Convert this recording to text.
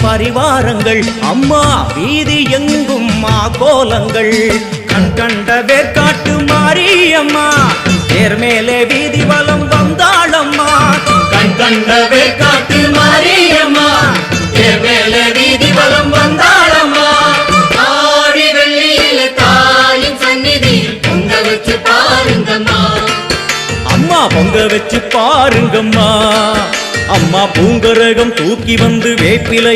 பரிவாரங்கள் அம்மா வீதி எங்கும் கோலங்கள் கண் கண்ட வேற்காட்டு மாரியம்மா தேர் மேலே வீதி வலம் வந்தாளம்மா கண் கண்ட வேற்காட்டு மாரியம்மா தேர் மேலே வீதி வலம் வந்தாளம்மா ஆடி வெள்ளியில தாயின் சந்நிதி பொங்க வச்சு பாருங்கம்மா அம்மா பொங்க வச்சு பாருங்கம்மா அம்மா பூங்கரகம் தூக்கி வந்து வேப்பிலை